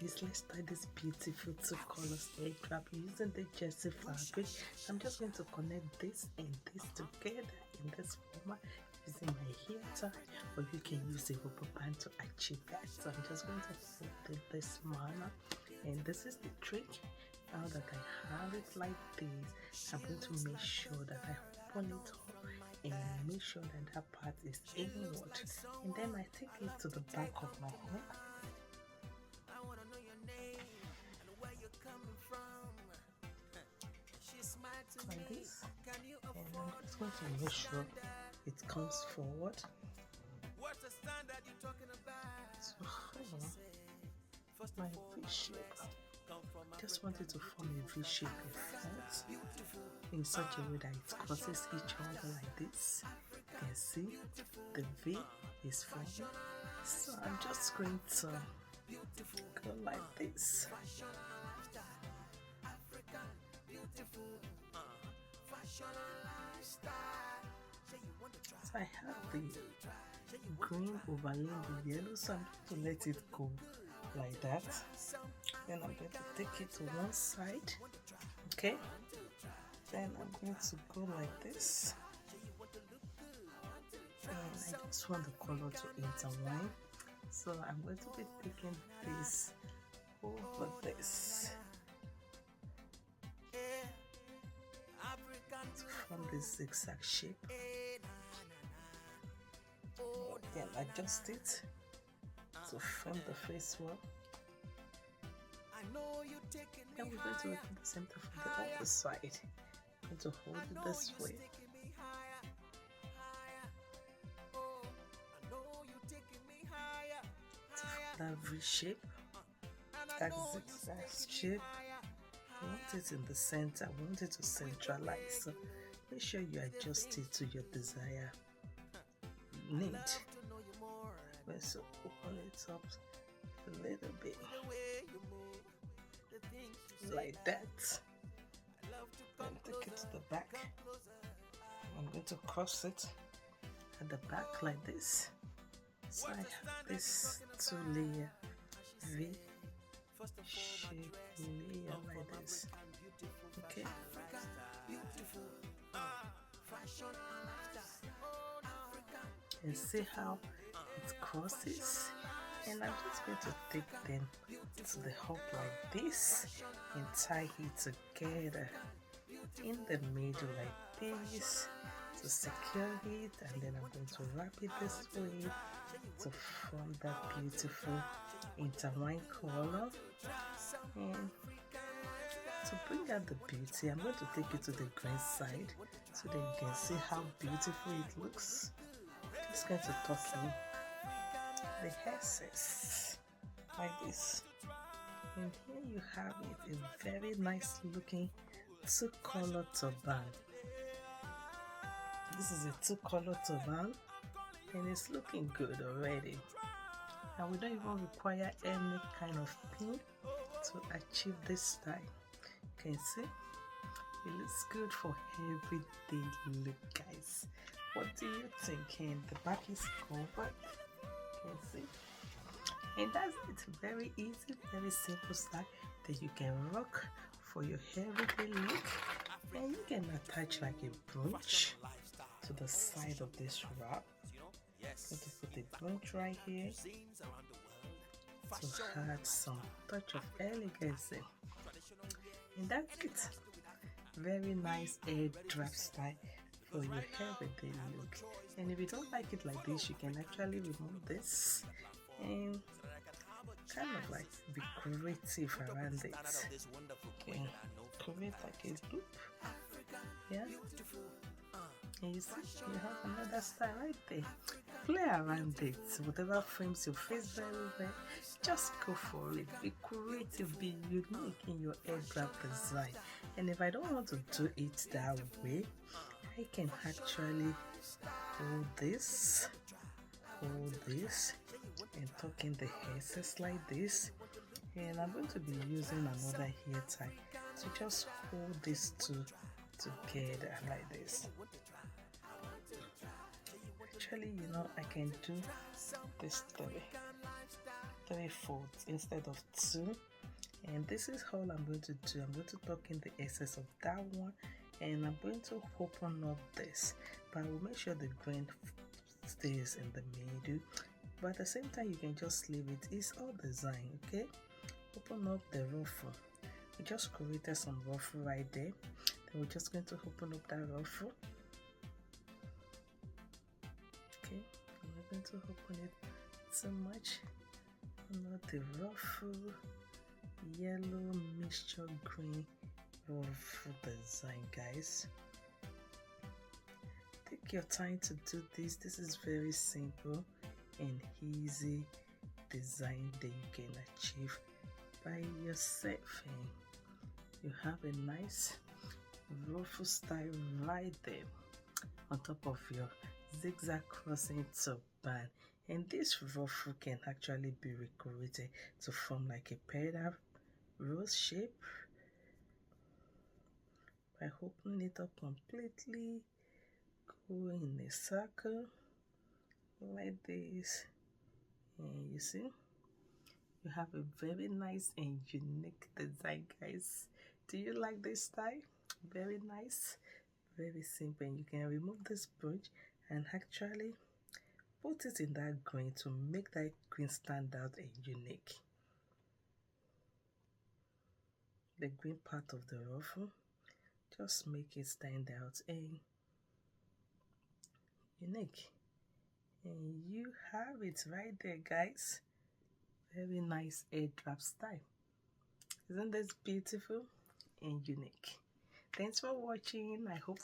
please let's tie this beautiful two colors headwrap using the jersey fabric. I'm just going to connect this and this together in this format using my hair tie, or you can use a rubber band to achieve that. So I'm just going to fold it this manner, and this is the trick. Now that I have it like this, I'm going to make sure that I open it up and make sure that that part is inward, and then I take it to the back of my head like this, and I'm just going to make sure it comes forward. So my V shape, just wanted to form a V shape in front in such a way that it crosses each other like this. You can see the V is forming, so I'm just going to go like this. So I have the green overlaying the yellow, so I'm going to let it go like that. Then I'm going to take it to one side, okay? Then I'm going to go like this, and I just want the color to intertwine, so I'm going to be taking this over this to form this zigzag shape. Then adjust it to form the face well. Then we're going to repeat the same thing from the other side. I'm going to hold it this way. To form that V shape, that zigzag shape. I want it in the center. I want it to centralize. So make sure you adjust it to your desired need. So open it up a little bit like that, and take it to the back. I'm going to cross it at the back like this. So I have this 2-layer V shape layer like this, okay? And see how it crosses, and I'm just going to take them to the hook like this and tie it together in the middle like this to secure it, and then I'm going to wrap it this way to form that beautiful intertwined color. And to bring out the beauty, I'm going to take it to the green side so that you can see how beautiful it looks. Just going to tuck in the excess like this, and here you have it, a very nice looking two-color turban. This is a two-color turban, and it's looking good already, and we don't even require any kind of pin to achieve this style. You can see it looks good for everyday look, guys. What do you think? And the back is covered, you can see, and that's it. Very easy, very simple style that you can rock for your everyday look, and you can attach like a brooch to the side of this wrap. I'm going to put a brooch right here to add some touch of elegance, and that's it. Very nice headwrap style for your everyday look. And if you don't like it like this, you can actually remove this and kind of like be creative around it. Okay, create like a loop, yeah, and you see you have another style right there. Play around it, whatever frames your face very well, just go for it. Be creative, be unique in your headwrap design. And if I don't want to do it that way, I can actually hold this, and tuck in the excess like this. And I'm going to be using another hair tie to just hold these two together like this. Actually, you know, I can do this the way 3 folds instead of 2. And this is all I'm going to do. I'm going to tuck in the excess of that one, and I'm going to open up this, but I will make sure the grain stays in the middle, but at the same time you can just leave it. It's all design. Okay, open up the ruffle. We just created some ruffle right there, then we're just going to open up that ruffle. Okay, I'm not going to open it so much. Not the ruffle, yellow mixture green ruffle design, guys. Take your time to do this. This is very simple and easy design that you can achieve by yourself, and you have a nice ruffle style right there on top of your zigzag crossing turban. And this ruffle can actually be decorated to form like a petal rose shape by opening it up completely. Go in a circle like this, and you see you have a very nice and unique design, guys. Do you like this style? Very nice, very simple. And you can remove this brooch and actually put it in that green to make that green stand out and unique. The green part of the ruffle, just make it stand out and unique. And you have it right there, guys. Very nice Headwrap style. Isn't this beautiful and unique? Thanks for watching. I hope